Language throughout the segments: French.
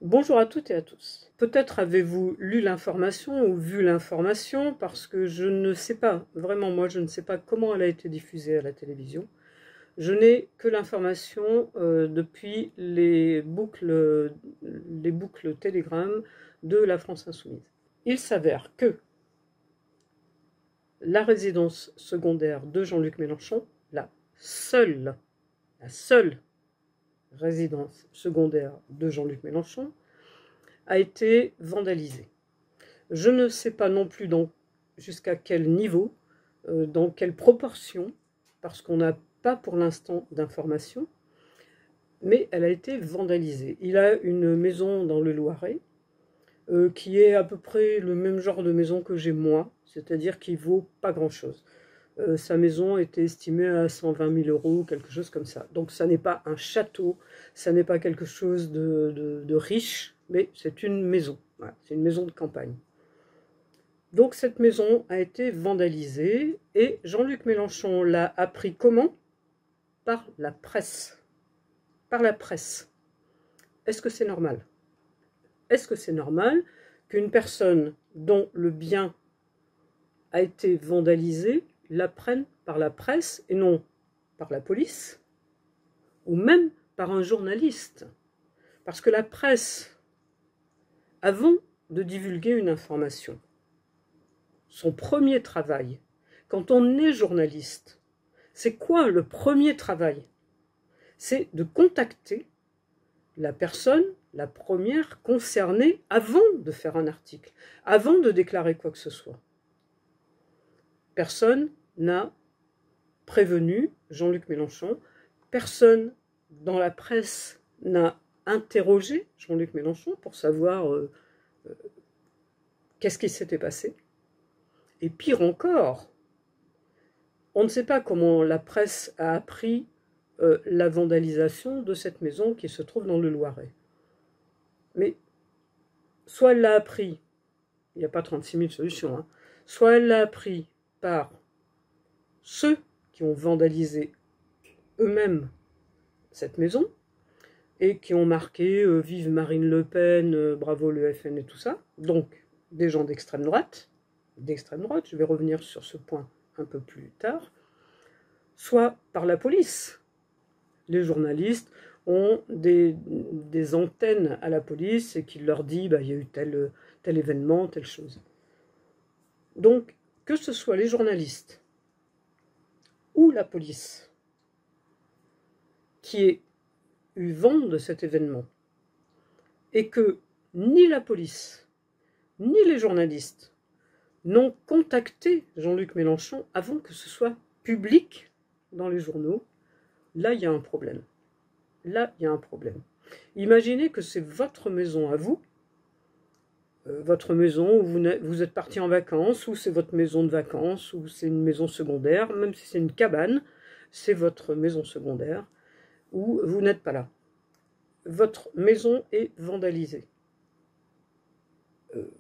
Bonjour à toutes et à tous. Peut-être avez-vous lu l'information ou vu l'information parce que je ne sais pas, vraiment moi je ne sais pas comment elle a été diffusée à la télévision. Je n'ai que l'information depuis les boucles Telegram de la France Insoumise. Il s'avère que la résidence secondaire de Jean-Luc Mélenchon, la seule résidence secondaire de Jean-Luc Mélenchon, a été vandalisée. Je ne sais pas non plus jusqu'à quel niveau, dans quelle proportion, parce qu'on n'a pas pour l'instant d'informations, mais elle a été vandalisée. Il a une maison dans le Loiret, qui est à peu près le même genre de maison que j'ai moi, c'est-à-dire qui vaut pas grand-chose. Sa maison était estimée à 120 000 €, quelque chose comme ça. Donc ça n'est pas un château, ça n'est pas quelque chose de riche, mais c'est une maison. Voilà, c'est une maison de campagne. Donc cette maison a été vandalisée et Jean-Luc Mélenchon l'a appris comment? Par la presse. Par la presse. Est-ce que c'est normal? Est-ce que c'est normal qu'une personne dont le bien a été vandalisé l'apprenne par la presse et non par la police ou même par un journaliste? Parce que la presse, avant de divulguer une information, son premier travail, quand on est journaliste, c'est quoi le premier travail? C'est de contacter la personne, la première concernée, avant de faire un article, avant de déclarer quoi que ce soit. Personne n'a prévenu Jean-Luc Mélenchon, personne dans la presse n'a interrogé Jean-Luc Mélenchon pour savoir qu'est-ce qui s'était passé. Et pire encore, on ne sait pas comment la presse a appris la vandalisation de cette maison qui se trouve dans le Loiret. Mais soit elle l'a appris, il n'y a pas 36 000 solutions, hein, soit elle l'a appris par ceux qui ont vandalisé eux-mêmes cette maison et qui ont marqué vive Marine Le Pen, bravo le FN et tout ça, donc des gens d'extrême droite, je vais revenir sur ce point un peu plus tard, soit par la police. Les journalistes ont des antennes à la police et qui leur dit il y a eu tel événement, telle chose. Donc, que ce soit les journalistes ou la police qui ait eu vent de cet événement et que ni la police ni les journalistes n'ont contacté Jean-Luc Mélenchon avant que ce soit public dans les journaux, là il y a un problème. Là il y a un problème. Imaginez que c'est votre maison à vous, votre maison où vous êtes parti en vacances, ou c'est votre maison de vacances, ou c'est une maison secondaire, même si c'est une cabane, c'est votre maison secondaire, où vous n'êtes pas là. Votre maison est vandalisée.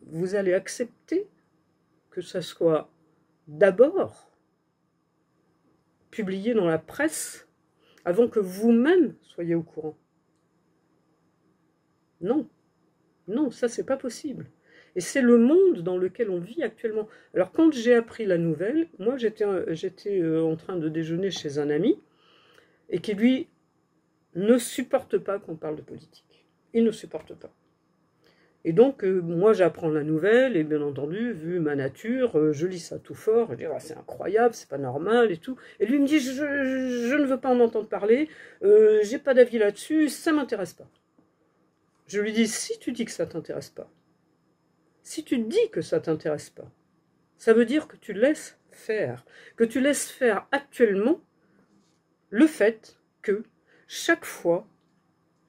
Vous allez accepter que ça soit d'abord publié dans la presse avant que vous-même soyez au courant? Non, non, ça c'est pas possible. Et c'est le monde dans lequel on vit actuellement. Alors quand j'ai appris la nouvelle, moi j'étais en train de déjeuner chez un ami et qui lui ne supporte pas qu'on parle de politique. Il ne supporte pas. Et donc, moi, j'apprends la nouvelle, et bien entendu, vu ma nature, je lis ça tout fort, je dis, oh, c'est incroyable, c'est pas normal, et tout. Et lui me dit, je ne veux pas en entendre parler, j'ai pas d'avis là-dessus, ça m'intéresse pas. Je lui dis, si tu dis que ça t'intéresse pas, si tu dis que ça t'intéresse pas, ça veut dire que tu laisses faire actuellement le fait que chaque fois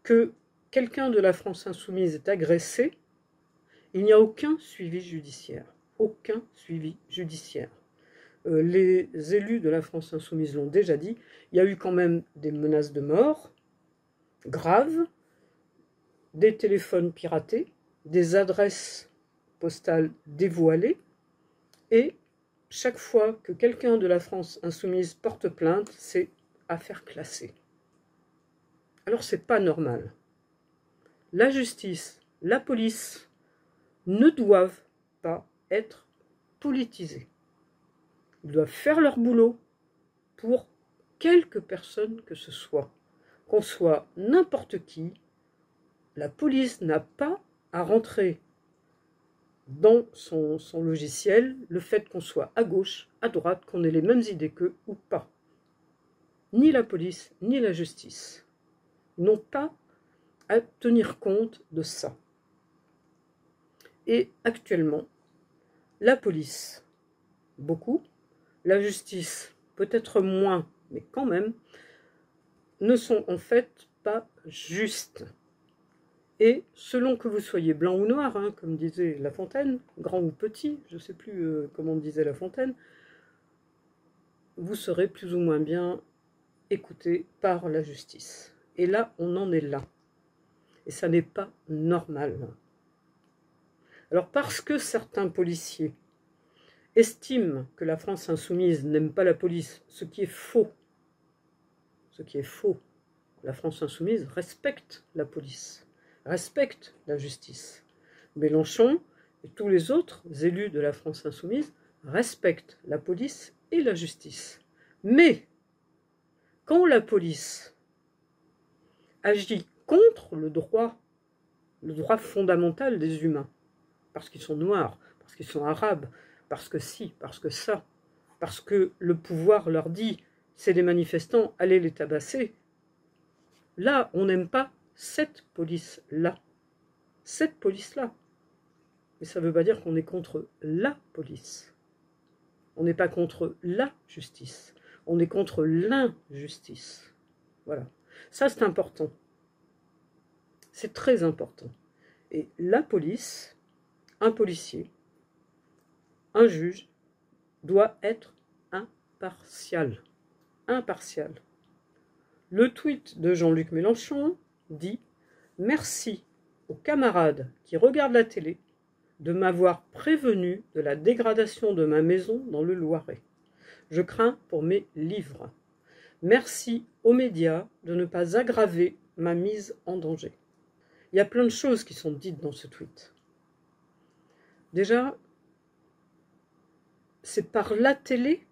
que quelqu'un de la France Insoumise est agressé, il n'y a aucun suivi judiciaire. Aucun suivi judiciaire. Les élus de la France Insoumise l'ont déjà dit, il y a eu quand même des menaces de mort graves, des téléphones piratés, des adresses postales dévoilées, et chaque fois que quelqu'un de la France Insoumise porte plainte, c'est affaire classée. Alors c'est pas normal. La justice la police ne doivent pas être politisés. Ils doivent faire leur boulot pour quelque personne que ce soit. Qu'on soit n'importe qui, la police n'a pas à rentrer dans son logiciel le fait qu'on soit à gauche, à droite, qu'on ait les mêmes idées qu'eux ou pas. Ni la police, ni la justice n'ont pas à tenir compte de ça. Et actuellement, la police, beaucoup, la justice, peut-être moins, mais quand même, ne sont en fait pas justes. Et selon que vous soyez blanc ou noir, hein, comme disait La Fontaine, grand ou petit, je ne sais plus comment disait La Fontaine, vous serez plus ou moins bien écouté par la justice. Et là, on en est là. Et ça n'est pas normal. Alors parce que certains policiers estiment que la France insoumise n'aime pas la police, ce qui est faux. Ce qui est faux. La France insoumise respecte la police, respecte la justice. Mélenchon et tous les autres élus de la France insoumise respectent la police et la justice. Mais quand la police agit contre le droit fondamental des humains, parce qu'ils sont noirs, parce qu'ils sont arabes, parce que si, parce que ça, parce que le pouvoir leur dit c'est des manifestants, allez les tabasser. Là, on n'aime pas cette police-là. Cette police-là. Mais ça ne veut pas dire qu'on est contre la police. On n'est pas contre la justice. On est contre l'injustice. Voilà. Ça, c'est important. C'est très important. Et la police, un policier, un juge, doit être impartial. Impartial. Le tweet de Jean-Luc Mélenchon dit « Merci aux camarades qui regardent la télé de m'avoir prévenu de la dégradation de ma maison dans le Loiret. Je crains pour mes livres. Merci aux médias de ne pas aggraver ma mise en danger. » Il y a plein de choses qui sont dites dans ce tweet. Déjà, c'est par la télé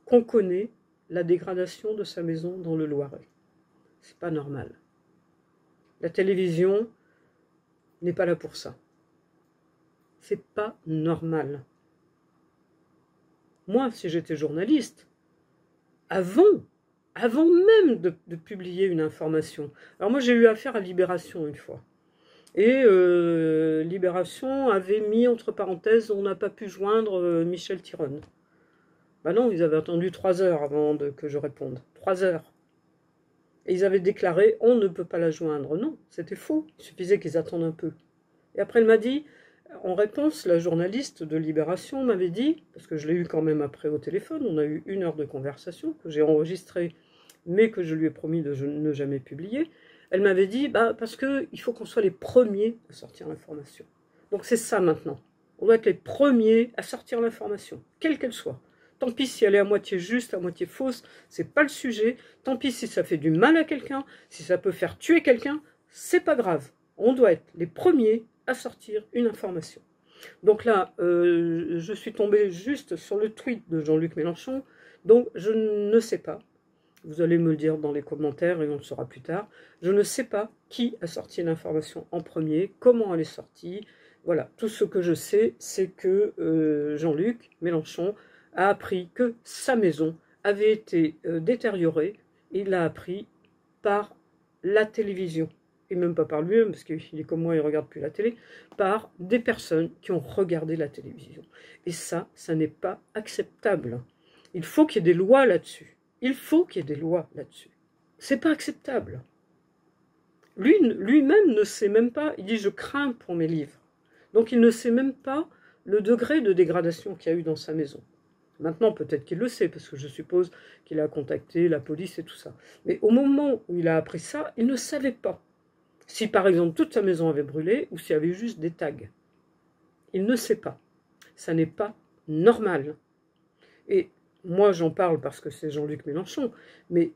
qu'on connaît la dégradation de sa maison dans le Loiret. C'est pas normal. La télévision n'est pas là pour ça. C'est pas normal. Moi, si j'étais journaliste, avant même de publier une information. Alors moi, j'ai eu affaire à Libération une fois. Et Libération avait mis entre parenthèses, on n'a pas pu joindre Michel Tironne. Ben non, ils avaient attendu 3 heures avant que je réponde. 3 heures. Et ils avaient déclaré, on ne peut pas la joindre. Non, c'était faux. Il suffisait qu'ils attendent un peu. Et après, elle m'a dit, en réponse, la journaliste de Libération m'avait dit, parce que je l'ai eu quand même après au téléphone, on a eu 1 heure de conversation, que j'ai enregistrée, mais que je lui ai promis de ne jamais publier. Elle m'avait dit, parce qu'il faut qu'on soit les premiers à sortir l'information. Donc c'est ça maintenant. On doit être les premiers à sortir l'information, quelle qu'elle soit. Tant pis si elle est à moitié juste, à moitié fausse, c'est pas le sujet. Tant pis si ça fait du mal à quelqu'un, si ça peut faire tuer quelqu'un, c'est pas grave. On doit être les premiers à sortir une information. Donc là, je suis tombée juste sur le tweet de Jean-Luc Mélenchon, donc je ne sais pas. Vous allez me le dire dans les commentaires et on le saura plus tard. Je ne sais pas qui a sorti l'information en premier, comment elle est sortie. Voilà, tout ce que je sais, c'est que Jean-Luc Mélenchon a appris que sa maison avait été détériorée. Il l'a appris par la télévision. Et même pas par lui-même, parce qu'il est comme moi, il ne regarde plus la télé, par des personnes qui ont regardé la télévision. Et ça n'est pas acceptable. Il faut qu'il y ait des lois là-dessus. Il faut qu'il y ait des lois là-dessus. C'est pas acceptable. Lui-même ne sait même pas, il dit « je crains pour mes livres ». Donc il ne sait même pas le degré de dégradation qu'il y a eu dans sa maison. Maintenant, peut-être qu'il le sait, parce que je suppose qu'il a contacté la police et tout ça. Mais au moment où il a appris ça, il ne savait pas si, par exemple, toute sa maison avait brûlé ou s'il y avait juste des tags. Il ne sait pas. Ça n'est pas normal. Et moi, j'en parle parce que c'est Jean-Luc Mélenchon, mais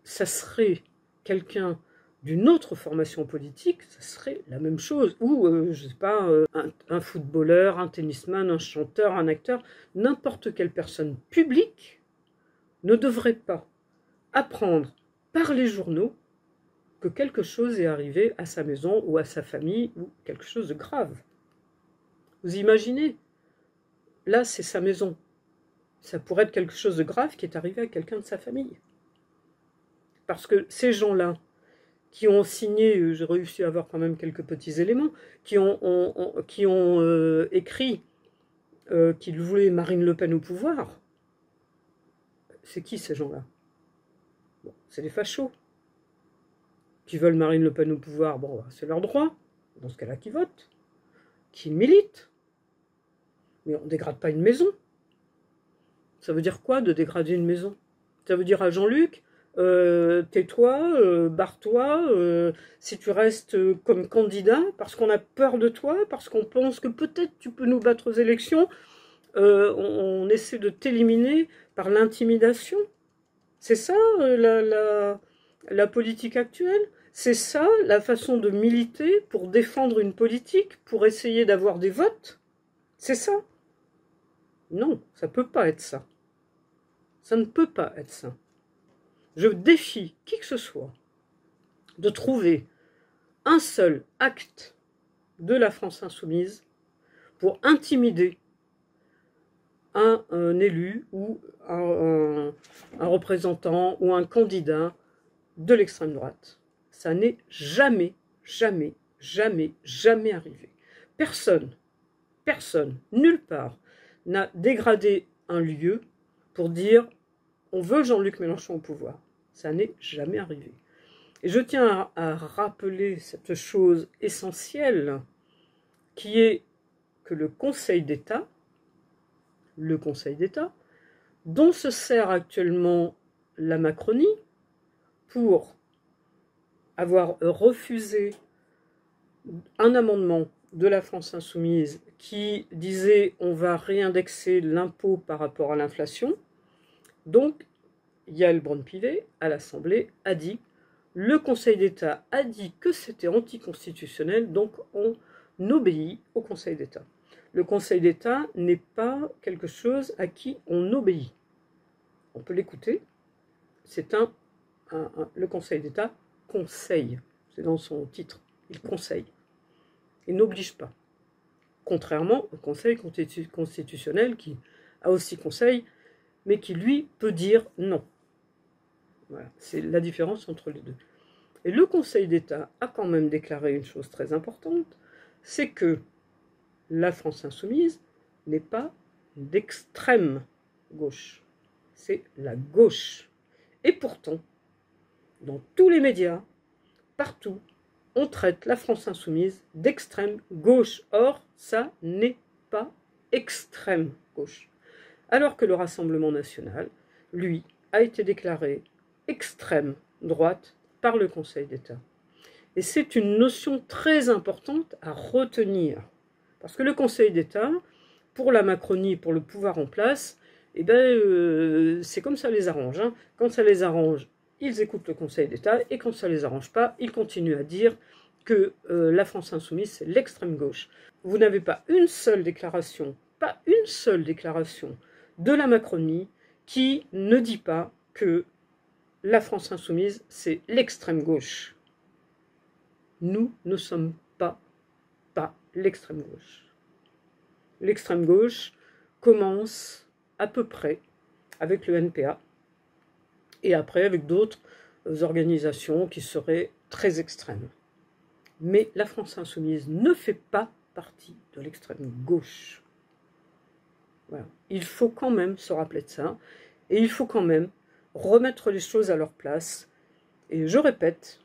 ça serait quelqu'un d'une autre formation politique, ça serait la même chose. Ou, je ne sais pas, un footballeur, un tennisman, un chanteur, un acteur, n'importe quelle personne publique ne devrait pas apprendre par les journaux que quelque chose est arrivé à sa maison ou à sa famille, ou quelque chose de grave. Vous imaginez? Là, c'est sa maison. Ça pourrait être quelque chose de grave qui est arrivé à quelqu'un de sa famille. Parce que ces gens-là, qui ont signé, j'ai réussi à avoir quand même quelques petits éléments, qui ont écrit qu'ils voulaient Marine Le Pen au pouvoir, c'est qui ces gens-là? Bon, c'est les fachos. Qui veulent Marine Le Pen au pouvoir, bon, c'est leur droit, dans ce cas-là, qui votent, qui militent. Mais on ne dégrade pas une maison. Ça veut dire quoi de dégrader une maison? Ça veut dire à Jean-Luc, tais-toi, barre-toi, si tu restes comme candidat, parce qu'on a peur de toi, parce qu'on pense que peut-être tu peux nous battre aux élections, on essaie de t'éliminer par l'intimidation. C'est ça la politique actuelle? C'est ça la façon de militer pour défendre une politique, pour essayer d'avoir des votes? C'est ça? Non, ça ne peut pas être ça. Ça ne peut pas être ça. Je défie qui que ce soit de trouver un seul acte de la France insoumise pour intimider un élu ou un représentant ou un candidat de l'extrême droite. Ça n'est jamais, jamais, jamais, jamais arrivé. Personne, nulle part, n'a dégradé un lieu pour dire on veut Jean-Luc Mélenchon au pouvoir. Ça n'est jamais arrivé. Et je tiens à rappeler cette chose essentielle qui est que le Conseil d'État, dont se sert actuellement la Macronie pour avoir refusé un amendement de la France insoumise qui disait on va réindexer l'impôt par rapport à l'inflation. Donc, Yael Braun-Pivet, à l'Assemblée, a dit le Conseil d'État a dit que c'était anticonstitutionnel, donc on obéit au Conseil d'État. Le Conseil d'État n'est pas quelque chose à qui on obéit. On peut l'écouter. C'est le Conseil d'État conseille. C'est dans son titre. Il conseille. Il n'oblige pas. Contrairement au Conseil constitutionnel qui a aussi conseil, mais qui lui peut dire non. Voilà, c'est la différence entre les deux. Et le Conseil d'État a quand même déclaré une chose très importante, c'est que la France insoumise n'est pas d'extrême gauche, c'est la gauche. Et pourtant, dans tous les médias, partout, on traite la France insoumise d'extrême gauche. Or, ça n'est pas extrême gauche. Alors que le Rassemblement national, lui, a été déclaré extrême droite par le Conseil d'État. Et c'est une notion très importante à retenir. Parce que le Conseil d'État, pour la Macronie, pour le pouvoir en place, eh ben, c'est comme ça les arrange. Hein. Quand ça les arrange, ils écoutent le Conseil d'État, et quand ça ne les arrange pas, ils continuent à dire que la France insoumise, c'est l'extrême gauche. Vous n'avez pas une seule déclaration de la Macronie qui ne dit pas que la France insoumise, c'est l'extrême gauche. Nous ne sommes pas l'extrême gauche. L'extrême gauche commence à peu près avec le NPA et après avec d'autres organisations qui seraient très extrêmes. Mais la France insoumise ne fait pas partie de l'extrême gauche. Voilà. Il faut quand même se rappeler de ça et il faut quand même remettre les choses à leur place. Et je répète,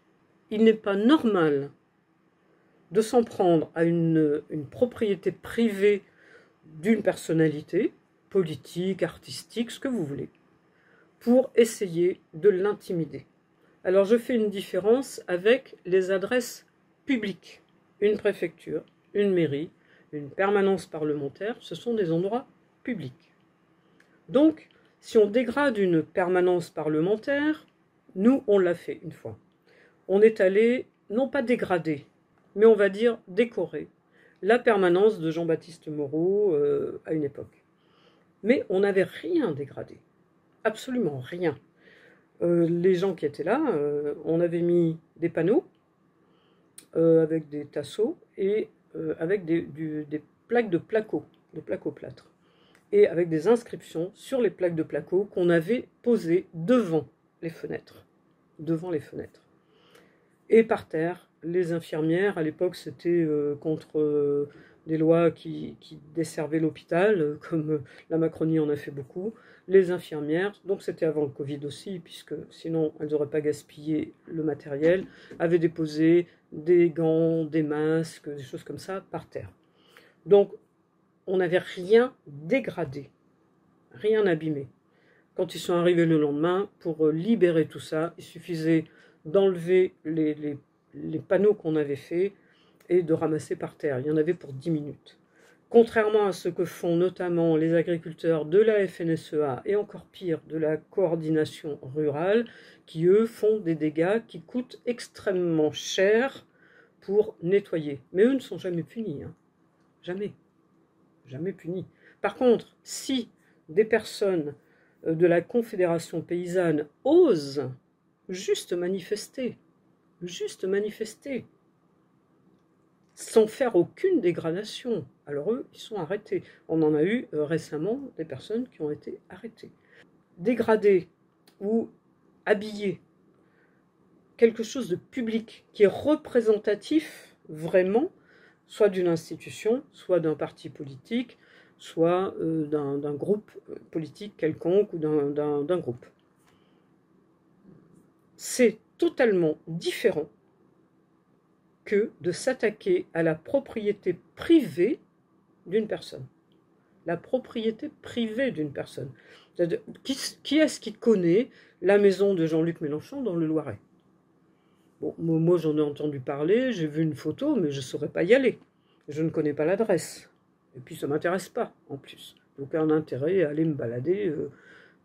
il n'est pas normal de s'en prendre à une propriété privée d'une personnalité, politique, artistique, ce que vous voulez, pour essayer de l'intimider. Alors je fais une différence avec les adresses publiques. Une préfecture, une mairie, une permanence parlementaire, ce sont des endroits publics. Donc, si on dégrade une permanence parlementaire, nous, on l'a fait une fois. on est allé, non pas dégrader, mais on va dire décorer la permanence de Jean-Baptiste Moreau à une époque. Mais on n'avait rien dégradé, absolument rien. Les gens qui étaient là, on avait mis des panneaux avec des tasseaux et avec des plaques de placo plâtre, et avec des inscriptions sur les plaques de placo qu'on avait posées devant les fenêtres. Devant les fenêtres. Et par terre, les infirmières, à l'époque c'était contre des lois qui desservaient l'hôpital, comme la Macronie en a fait beaucoup, les infirmières, donc c'était avant le Covid aussi, puisque sinon elles n'auraient pas gaspillé le matériel, avaient déposé des gants, des masques, des choses comme ça par terre. Donc on n'avait rien dégradé, rien abîmé. Quand ils sont arrivés le lendemain, pour libérer tout ça, il suffisait d'enlever les panneaux qu'on avait faits et de ramasser par terre. Il y en avait pour 10 minutes. Contrairement à ce que font notamment les agriculteurs de la FNSEA et encore pire de la coordination rurale, qui eux font des dégâts qui coûtent extrêmement cher pour nettoyer. Mais eux ne sont jamais punis. Hein. Jamais. Jamais punis. Par contre, si des personnes de la Confédération paysanne osent juste manifester, sans faire aucune dégradation, alors eux, ils sont arrêtés. On en a eu récemment des personnes qui ont été arrêtées. Dégrader ou habiller quelque chose de public qui est représentatif vraiment, soit d'une institution, soit d'un parti politique, soit d'un groupe politique quelconque ou d'un groupe. C'est totalement différent que de s'attaquer à la propriété privée d'une personne. La propriété privée d'une personne. Qui est-ce qui connaît la maison de Jean-Luc Mélenchon dans le Loiret? Bon, moi j'en ai entendu parler, j'ai vu une photo, mais je ne saurais pas y aller. Je ne connais pas l'adresse. Et puis ça ne m'intéresse pas, en plus. Donc un intérêt à aller me balader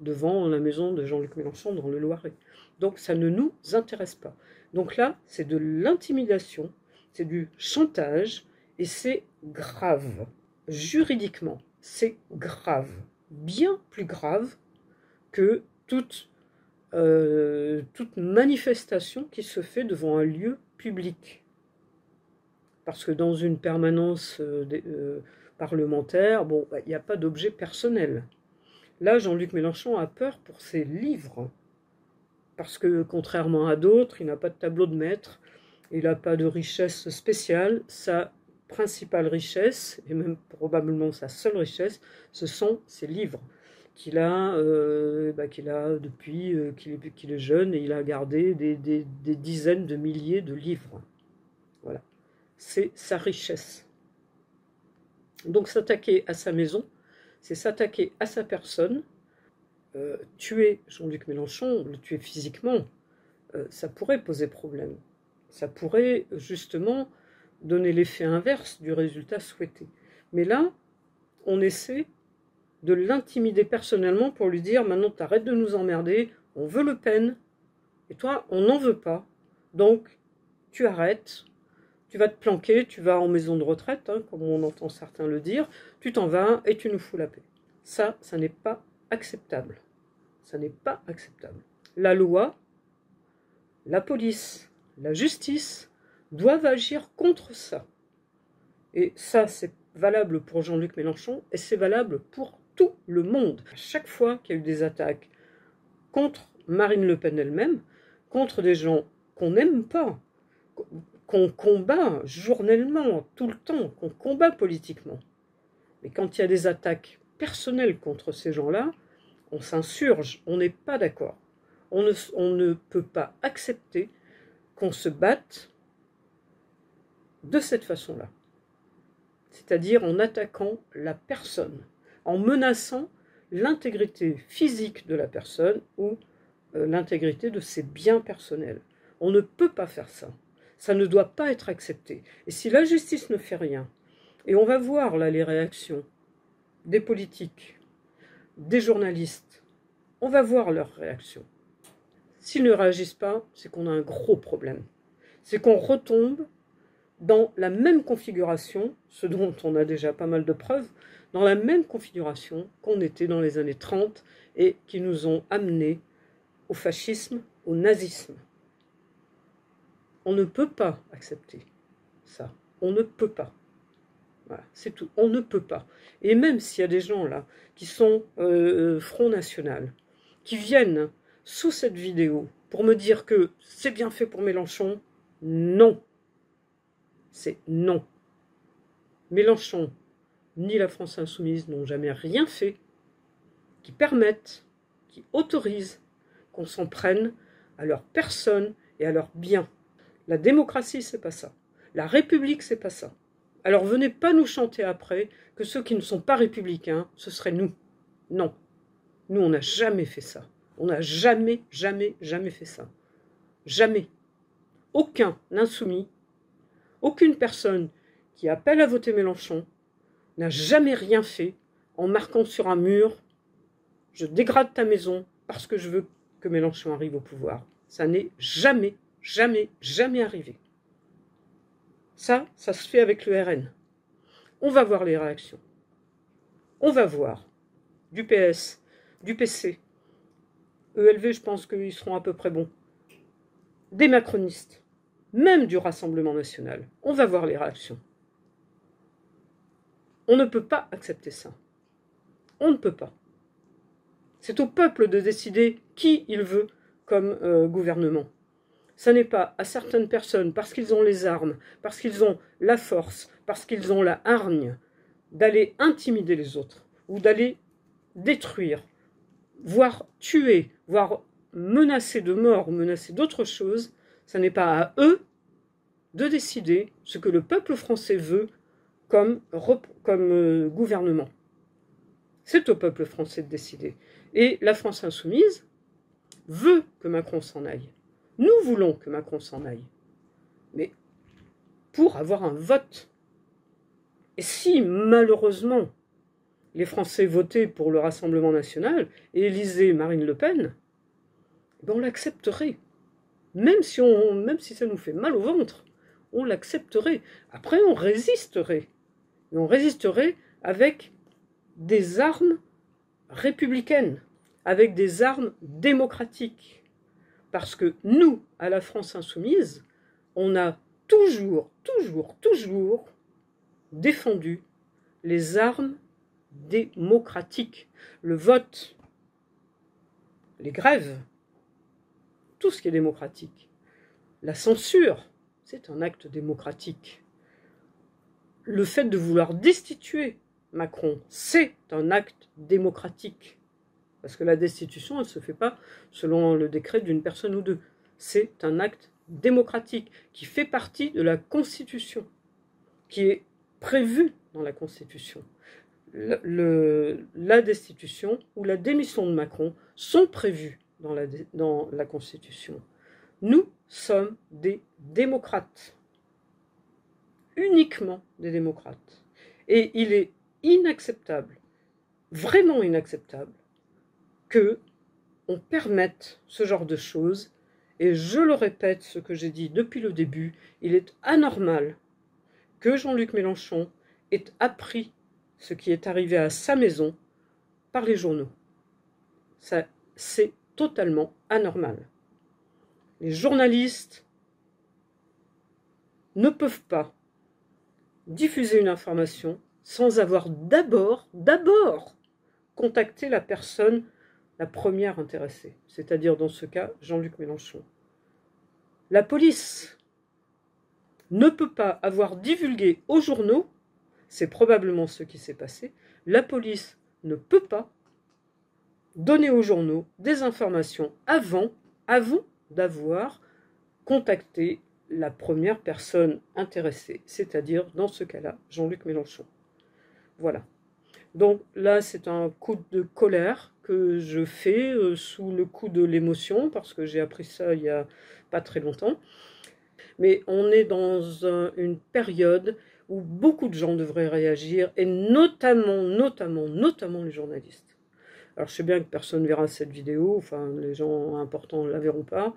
devant la maison de Jean-Luc Mélenchon dans le Loiret. Donc ça ne nous intéresse pas. Donc là, c'est de l'intimidation, c'est du chantage, et c'est grave. Juridiquement, c'est grave. Bien plus grave que toute manifestation qui se fait devant un lieu public. Parce que dans une permanence parlementaire, bon, il n'y a pas d'objet personnel. Là, Jean-Luc Mélenchon a peur pour ses livres. Parce que, contrairement à d'autres, il n'a pas de tableau de maître, il n'a pas de richesse spéciale. Sa principale richesse, et même probablement sa seule richesse, ce sont ses livres qu'il a depuis qu'il est jeune, et il a gardé des dizaines de milliers de livres. Voilà. C'est sa richesse. Donc s'attaquer à sa maison, c'est s'attaquer à sa personne. Tuer Jean-Luc Mélenchon, le tuer physiquement, ça pourrait poser problème. Ça pourrait justement donner l'effet inverse du résultat souhaité. Mais là, on essaie de l'intimider personnellement pour lui dire « Maintenant, t'arrêtes de nous emmerder, on veut Le Pen, et toi, on n'en veut pas. Donc, tu arrêtes, tu vas te planquer, tu vas en maison de retraite, hein, comme on entend certains le dire, tu t'en vas et tu nous fous la paix. » Ça n'est pas acceptable. Ça n'est pas acceptable. La loi, la police, la justice doivent agir contre ça. Et ça, c'est valable pour Jean-Luc Mélenchon et c'est valable pour tout le monde. À chaque fois qu'il y a eu des attaques contre Marine Le Pen elle-même, contre des gens qu'on n'aime pas, qu'on combat journellement, tout le temps, qu'on combat politiquement. Mais quand il y a des attaques personnelles contre ces gens-là, on s'insurge, on n'est pas d'accord. On ne peut pas accepter qu'on se batte de cette façon-là. C'est-à-dire en attaquant la personne, en menaçant l'intégrité physique de la personne ou l'intégrité de ses biens personnels. On ne peut pas faire ça. Ça ne doit pas être accepté. Et si la justice ne fait rien, et on va voir là les réactions des politiques, des journalistes, on va voir leurs réactions. S'ils ne réagissent pas, c'est qu'on a un gros problème. c'est qu'on retombe dans la même configuration, ce dont on a déjà pas mal de preuves, dans la même configuration qu'on était dans les années 30 et qui nous ont amenés au fascisme, au nazisme. On ne peut pas accepter ça. On ne peut pas. Voilà, c'est tout. On ne peut pas. Et même s'il y a des gens là qui sont Front National, qui viennent sous cette vidéo pour me dire que c'est bien fait pour Mélenchon, non. C'est non. Mélenchon ni la France Insoumise n'ont jamais rien fait qui permette, qui autorise qu'on s'en prenne à leur personne et à leurs biens. La démocratie, c'est pas ça. La République, c'est pas ça. Alors venez pas nous chanter après que ceux qui ne sont pas républicains, ce serait nous. Non. Nous, on n'a jamais fait ça. On n'a jamais, jamais, jamais fait ça. Jamais. Aucun insoumis, aucune personne qui appelle à voter Mélenchon n'a jamais rien fait en marquant sur un mur « Je dégrade ta maison parce que je veux que Mélenchon arrive au pouvoir ». Ça n'est jamais, jamais, jamais arrivé. Ça se fait avec le RN. On va voir les réactions. On va voir du PS, du PC. ELV, je pense qu'ils seront à peu près bons. Des macronistes, même du Rassemblement national. On va voir les réactions. On ne peut pas accepter ça. On ne peut pas. C'est au peuple de décider qui il veut comme gouvernement. Ça n'est pas à certaines personnes, parce qu'ils ont les armes, parce qu'ils ont la force, parce qu'ils ont la hargne, d'aller intimider les autres, ou d'aller détruire, voire tuer, voire menacer de mort, ou menacer d'autres choses. Ça n'est pas à eux de décider ce que le peuple français veut comme gouvernement. C'est au peuple français de décider. Et la France insoumise veut que Macron s'en aille. Nous voulons que Macron s'en aille. Mais pour avoir un vote. Et si, malheureusement, les Français votaient pour le Rassemblement national et élisaient Marine Le Pen, on l'accepterait. Même si ça nous fait mal au ventre, on l'accepterait. Après, on résisterait. Et on résisterait avec des armes républicaines, avec des armes démocratiques. Parce que nous, à la France insoumise, on a toujours défendu les armes démocratiques. Le vote, les grèves, tout ce qui est démocratique. La censure, c'est un acte démocratique. Le fait de vouloir destituer Macron, c'est un acte démocratique. Parce que la destitution, elle ne se fait pas selon le décret d'une personne ou deux. C'est un acte démocratique qui fait partie de la Constitution, qui est prévu dans la Constitution. La destitution ou la démission de Macron sont prévues dans la Constitution. Nous sommes des démocrates. Uniquement des démocrates. Et il est inacceptable, vraiment inacceptable, qu'on permette ce genre de choses. Et je le répète, ce que j'ai dit depuis le début, il est anormal que Jean-Luc Mélenchon ait appris ce qui est arrivé à sa maison par les journaux. Ça, c'est totalement anormal. Les journalistes ne peuvent pas diffuser une information sans avoir d'abord contacté la personne la première intéressée, c'est-à-dire dans ce cas Jean-Luc Mélenchon. La police ne peut pas avoir divulgué aux journaux, c'est probablement ce qui s'est passé, la police ne peut pas donner aux journaux des informations avant d'avoir contacté la première personne intéressée, c'est-à-dire dans ce cas-là Jean-Luc Mélenchon. Voilà. Donc là, c'est un coup de colère que je fais sous le coup de l'émotion, parce que j'ai appris ça il n'y a pas très longtemps. Mais on est dans une période où beaucoup de gens devraient réagir, et notamment les journalistes. Alors je sais bien que personne ne verra cette vidéo, enfin les gens importants ne la verront pas,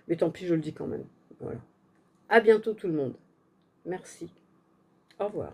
mais tant pis, je le dis quand même. Voilà. À bientôt tout le monde. Merci. Au revoir.